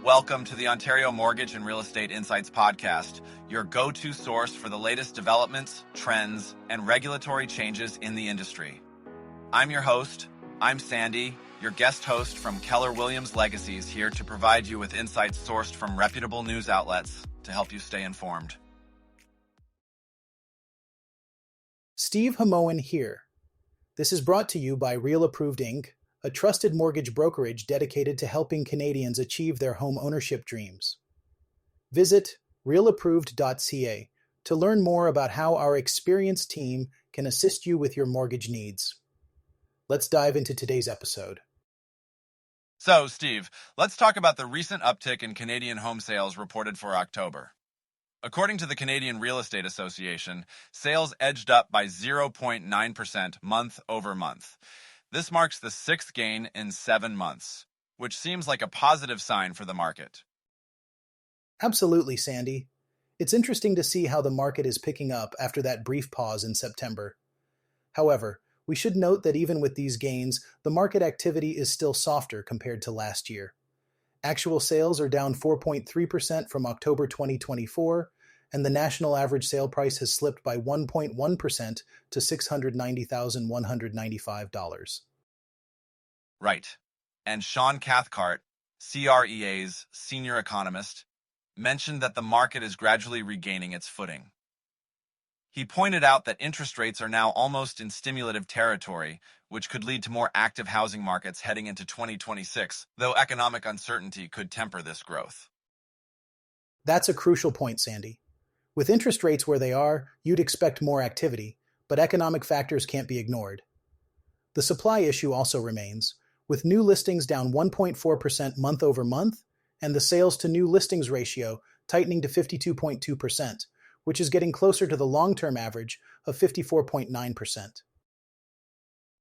Welcome to the Ontario Mortgage and Real Estate Insights Podcast, your go-to source for the latest developments, trends, and regulatory changes in the industry. I'm your host. I'm Sandy, your guest host from Keller Williams Legacies, here to provide you with insights sourced from reputable news outlets to help you stay informed. Steve Hamoen here. This is brought to you by Real Approved Inc., a trusted mortgage brokerage dedicated to helping Canadians achieve their home ownership dreams. Visit realapproved.ca to learn more about how our experienced team can assist you with your mortgage needs. Let's dive into today's episode. So, Steve, let's talk about the recent uptick in Canadian home sales reported for October. According to the Canadian Real Estate Association, sales edged up by 0.9% month over month. This marks the sixth gain in 7 months, which seems like a positive sign for the market. Absolutely, Sandy. It's interesting to see how the market is picking up after that brief pause in September. However, we should note that even with these gains, the market activity is still softer compared to last year. Actual sales are down 4.3% from October 2024, and the national average sale price has slipped by 1.1% to $690,195. Right. And Sean Cathcart, CREA's senior economist, mentioned that the market is gradually regaining its footing. He pointed out that interest rates are now almost in stimulative territory, which could lead to more active housing markets heading into 2026, though economic uncertainty could temper this growth. That's a crucial point, Sandy. With interest rates where they are, you'd expect more activity, but economic factors can't be ignored. The supply issue also remains, with new listings down 1.4% month over month, and the sales to new listings ratio tightening to 52.2%, which is getting closer to the long-term average of 54.9%.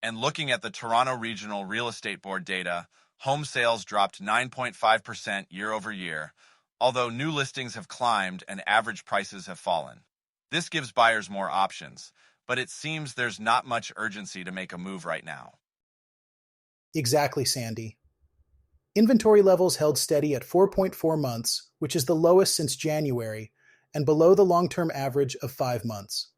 And looking at the Toronto Regional Real Estate Board data, home sales dropped 9.5% year over year, although new listings have climbed and average prices have fallen. This gives buyers more options, but it seems there's not much urgency to make a move right now. Exactly, Sandy. Inventory levels held steady at 4.4 months, which is the lowest since January, and below the long-term average of 5 months.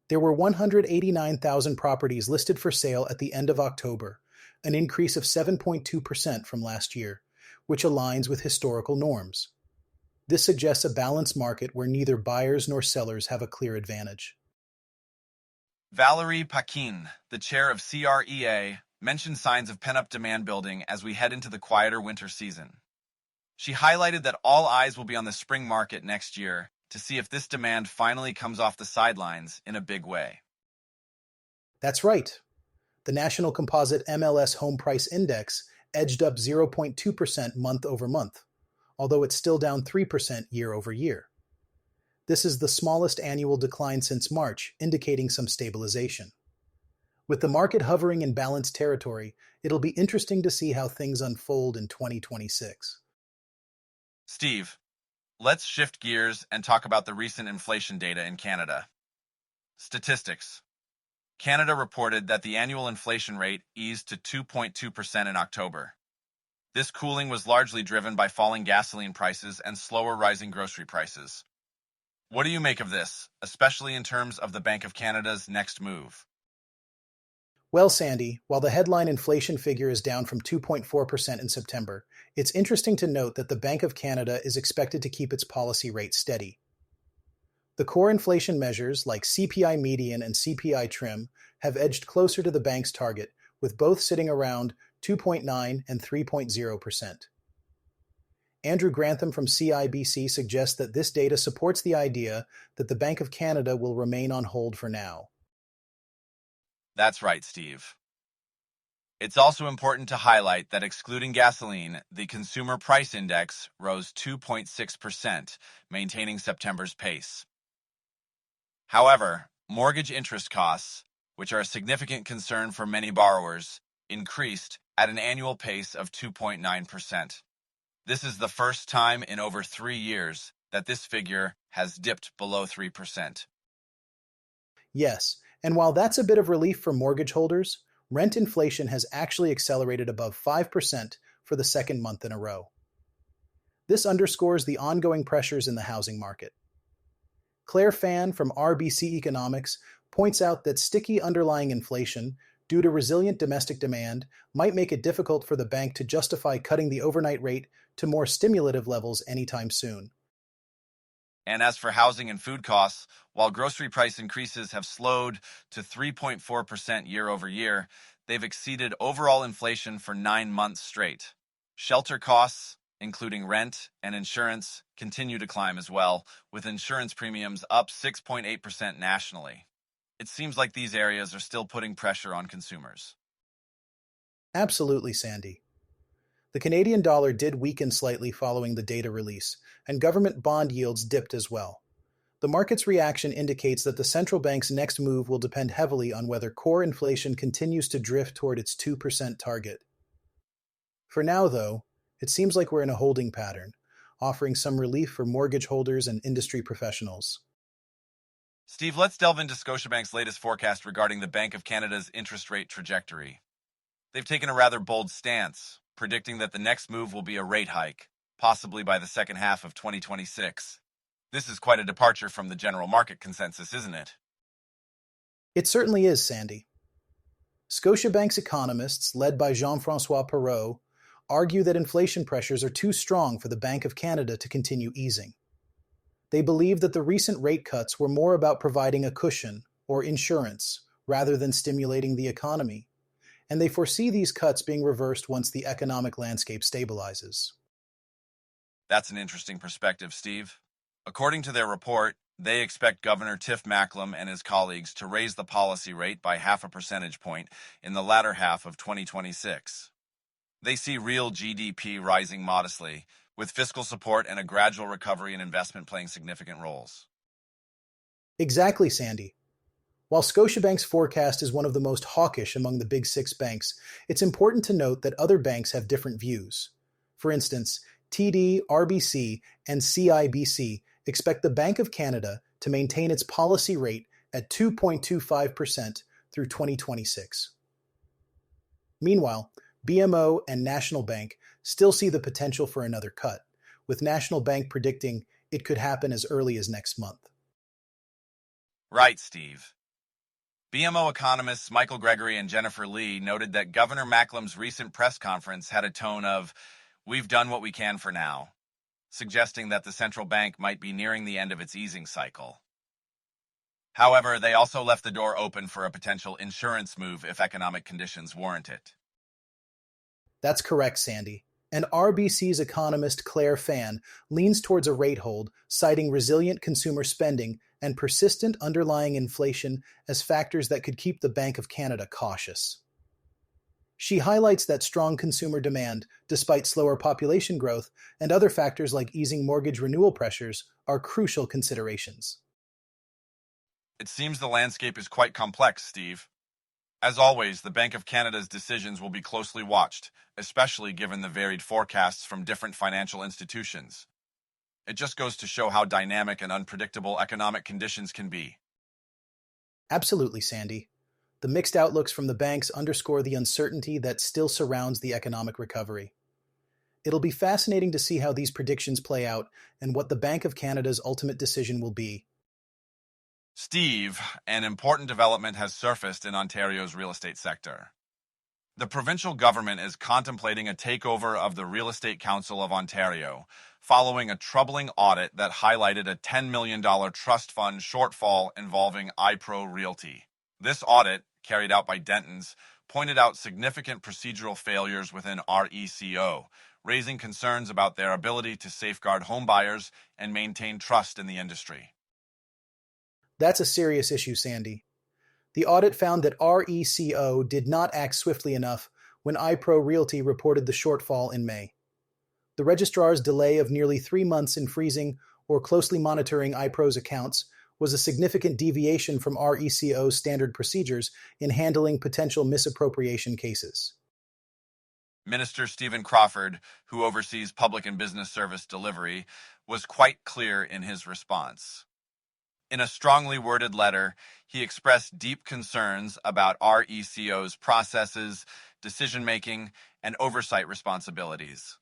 There were 189,000 properties listed for sale at the end of October, an increase of 7.2% from last year, which aligns with historical norms. This suggests a balanced market where neither buyers nor sellers have a clear advantage. Valerie Paquin, the chair of CREA, mentioned signs of pent-up demand building as we head into the quieter winter season. She highlighted that all eyes will be on the spring market next year to see if this demand finally comes off the sidelines in a big way. That's right. The National Composite MLS Home Price Index edged up 0.2% month over month, although it's still down 3% year over year. This is the smallest annual decline since March, indicating some stabilization. With the market hovering in balanced territory, it'll be interesting to see how things unfold in 2026. Steve, let's shift gears and talk about the recent inflation data in Canada. Statistics. Canada reported that the annual inflation rate eased to 2.2% in October. This cooling was largely driven by falling gasoline prices and slower rising grocery prices. What do you make of this, especially in terms of the Bank of Canada's next move? Well, Sandy, while the headline inflation figure is down from 2.4% in September, it's interesting to note that the Bank of Canada is expected to keep its policy rate steady. The core inflation measures like CPI median and CPI trim have edged closer to the bank's target, with both sitting around 2.9 and 3.0%. Andrew Grantham from CIBC suggests that this data supports the idea that the Bank of Canada will remain on hold for now. That's right, Steve. It's also important to highlight that excluding gasoline, the Consumer Price Index rose 2.6%, maintaining September's pace. However, mortgage interest costs, which are a significant concern for many borrowers, increased at an annual pace of 2.9%. This is the first time in over 3 years that this figure has dipped below 3%. Yes, and while that's a bit of relief for mortgage holders, rent inflation has actually accelerated above 5% for the second month in a row. This underscores the ongoing pressures in the housing market. Claire Fan from RBC Economics points out that sticky underlying inflation, due to resilient domestic demand, might make it difficult for the bank to justify cutting the overnight rate to more stimulative levels anytime soon. And as for housing and food costs, while grocery price increases have slowed to 3.4% year over year, they've exceeded overall inflation for 9 months straight. Shelter costs, including rent and insurance, continue to climb as well, with insurance premiums up 6.8% nationally. It seems like these areas are still putting pressure on consumers. Absolutely, Sandy. The Canadian dollar did weaken slightly following the data release, and government bond yields dipped as well. The market's reaction indicates that the central bank's next move will depend heavily on whether core inflation continues to drift toward its 2% target. For now, though, it seems like we're in a holding pattern, offering some relief for mortgage holders and industry professionals. Steve, let's delve into Scotiabank's latest forecast regarding the Bank of Canada's interest rate trajectory. They've taken a rather bold stance, predicting that the next move will be a rate hike, possibly by the second half of 2026. This is quite a departure from the general market consensus, isn't it? It certainly is, Sandy. Scotiabank's economists, led by Jean-Francois Perrault, argue that inflation pressures are too strong for the Bank of Canada to continue easing. They believe that the recent rate cuts were more about providing a cushion, or insurance, rather than stimulating the economy, and they foresee these cuts being reversed once the economic landscape stabilizes. That's an interesting perspective, Steve. According to their report, they expect Governor Tiff Macklem and his colleagues to raise the policy rate by half a percentage point in the latter half of 2026. They see real GDP rising modestly, with fiscal support and a gradual recovery in investment playing significant roles. Exactly, Sandy. While Scotiabank's forecast is one of the most hawkish among the big six banks, it's important to note that other banks have different views. For instance, TD, RBC, and CIBC expect the Bank of Canada to maintain its policy rate at 2.25% through 2026. Meanwhile, BMO and National Bank still see the potential for another cut, with National Bank predicting it could happen as early as next month. Right, Steve. BMO economists Michael Gregory and Jennifer Lee noted that Governor Macklem's recent press conference had a tone of, "We've done what we can for now," suggesting that the central bank might be nearing the end of its easing cycle. However, they also left the door open for a potential insurance move if economic conditions warrant it. That's correct, Sandy. And RBC's economist Claire Fan leans towards a rate hold, citing resilient consumer spending and persistent underlying inflation as factors that could keep the Bank of Canada cautious. She highlights that strong consumer demand, despite slower population growth, and other factors like easing mortgage renewal pressures are crucial considerations. It seems the landscape is quite complex, Steve. As always, the Bank of Canada's decisions will be closely watched, especially given the varied forecasts from different financial institutions. It just goes to show how dynamic and unpredictable economic conditions can be. Absolutely, Sandy. The mixed outlooks from the banks underscore the uncertainty that still surrounds the economic recovery. It'll be fascinating to see how these predictions play out and what the Bank of Canada's ultimate decision will be. Steve, an important development has surfaced in Ontario's real estate sector. The provincial government is contemplating a takeover of the Real Estate Council of Ontario, following a troubling audit that highlighted a $10 million trust fund shortfall involving iPro Realty. This audit, carried out by Dentons, pointed out significant procedural failures within RECO, raising concerns about their ability to safeguard homebuyers and maintain trust in the industry. That's a serious issue, Sandy. The audit found that RECO did not act swiftly enough when iPro Realty reported the shortfall in May. The registrar's delay of nearly 3 months in freezing or closely monitoring iPro's accounts was a significant deviation from RECO's standard procedures in handling potential misappropriation cases. Minister Stephen Crawford, who oversees public and business service delivery, was quite clear in his response. In a strongly worded letter, he expressed deep concerns about RECO's processes, decision-making, and oversight responsibilities.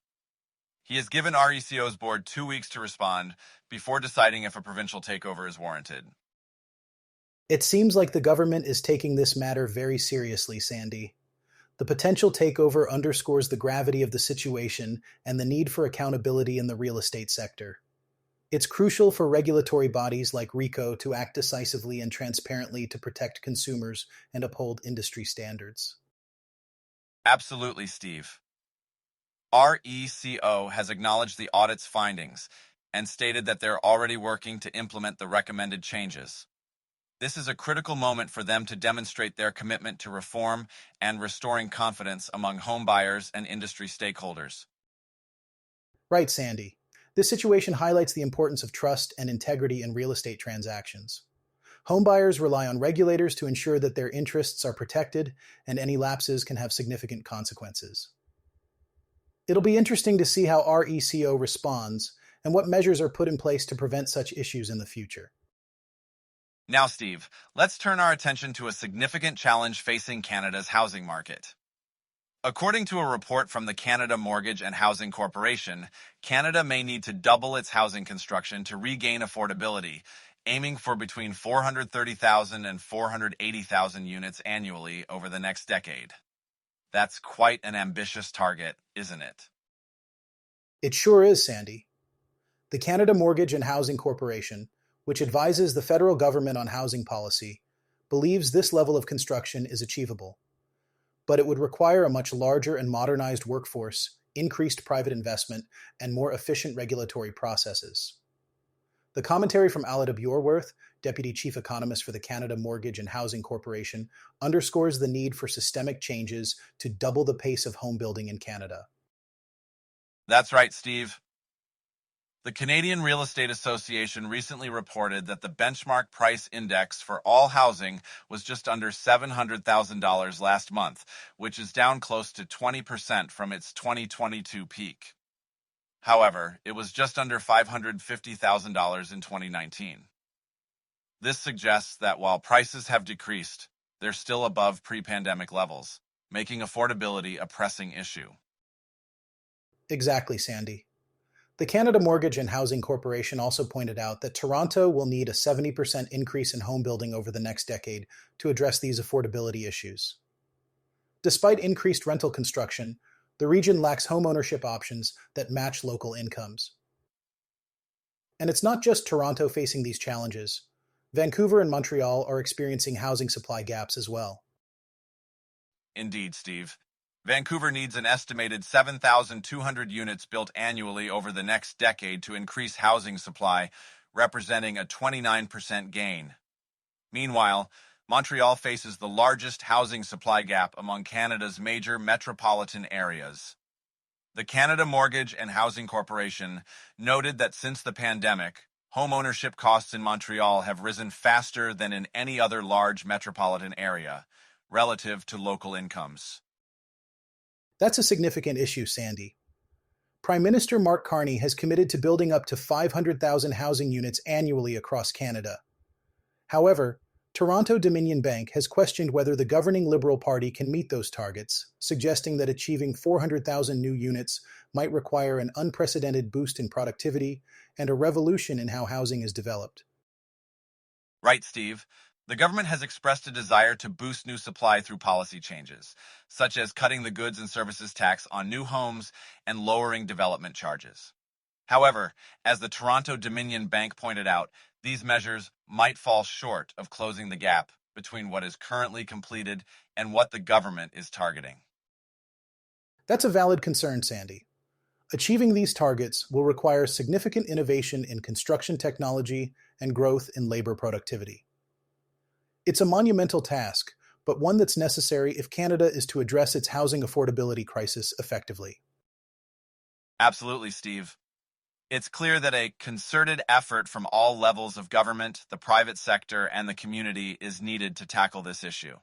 He has given RECO's board 2 weeks to respond before deciding if a provincial takeover is warranted. It seems like the government is taking this matter very seriously, Sandy. The potential takeover underscores the gravity of the situation and the need for accountability in the real estate sector. It's crucial for regulatory bodies like RECO to act decisively and transparently to protect consumers and uphold industry standards. Absolutely, Steve. RECO has acknowledged the audit's findings and stated that they're already working to implement the recommended changes. This is a critical moment for them to demonstrate their commitment to reform and restoring confidence among home buyers and industry stakeholders. Right, Sandy. This situation highlights the importance of trust and integrity in real estate transactions. Homebuyers rely on regulators to ensure that their interests are protected, and any lapses can have significant consequences. It'll be interesting to see how RECO responds and what measures are put in place to prevent such issues in the future. Now, Steve, let's turn our attention to a significant challenge facing Canada's housing market. According to a report from the Canada Mortgage and Housing Corporation, Canada may need to double its housing construction to regain affordability, aiming for between 430,000 and 480,000 units annually over the next decade. That's quite an ambitious target, isn't it? It sure is, Sandy. The Canada Mortgage and Housing Corporation, which advises the federal government on housing policy, believes this level of construction is achievable. But it would require a much larger and modernized workforce, increased private investment, and more efficient regulatory processes. The commentary from Alida Bjorworth, Deputy Chief Economist for the Canada Mortgage and Housing Corporation, underscores the need for systemic changes to double the pace of home building in Canada. That's right, Steve. The Canadian Real Estate Association recently reported that the benchmark price index for all housing was just under $700,000 last month, which is down close to 20% from its 2022 peak. However, it was just under $550,000 in 2019. This suggests that while prices have decreased, they're still above pre-pandemic levels, making affordability a pressing issue. Exactly, Sandy. The Canada Mortgage and Housing Corporation also pointed out that Toronto will need a 70% increase in home building over the next decade to address these affordability issues. Despite increased rental construction, the region lacks homeownership options that match local incomes. And it's not just Toronto facing these challenges. Vancouver and Montreal are experiencing housing supply gaps as well. Indeed, Steve. Vancouver needs an estimated 7,200 units built annually over the next decade to increase housing supply, representing a 29% gain. Meanwhile, Montreal faces the largest housing supply gap among Canada's major metropolitan areas. The Canada Mortgage and Housing Corporation noted that since the pandemic, homeownership costs in Montreal have risen faster than in any other large metropolitan area, relative to local incomes. That's a significant issue, Sandy. Prime Minister Mark Carney has committed to building up to 500,000 housing units annually across Canada. However, Toronto Dominion Bank has questioned whether the governing Liberal Party can meet those targets, suggesting that achieving 400,000 new units might require an unprecedented boost in productivity and a revolution in how housing is developed. Right, Steve. The government has expressed a desire to boost new supply through policy changes, such as cutting the goods and services tax on new homes and lowering development charges. However, as the Toronto Dominion Bank pointed out, these measures might fall short of closing the gap between what is currently completed and what the government is targeting. That's a valid concern, Sandy. Achieving these targets will require significant innovation in construction technology and growth in labor productivity. It's a monumental task, but one that's necessary if Canada is to address its housing affordability crisis effectively. Absolutely, Steve. It's clear that a concerted effort from all levels of government, the private sector, and the community is needed to tackle this issue.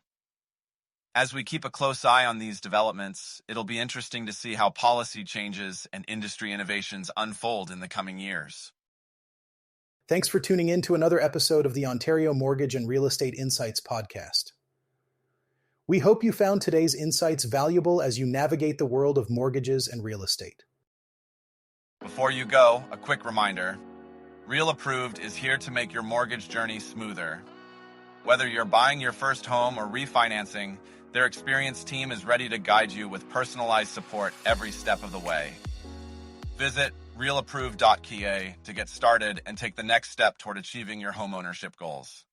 As we keep a close eye on these developments, it'll be interesting to see how policy changes and industry innovations unfold in the coming years. Thanks for tuning in to another episode of the Ontario Mortgage and Real Estate Insights podcast. We hope you found today's insights valuable as you navigate the world of mortgages and real estate. Before you go, a quick reminder. Real Approved is here to make your mortgage journey smoother. Whether you're buying your first home or refinancing, their experienced team is ready to guide you with personalized support every step of the way. Visit realapproved.ca to get started and take the next step toward achieving your homeownership goals.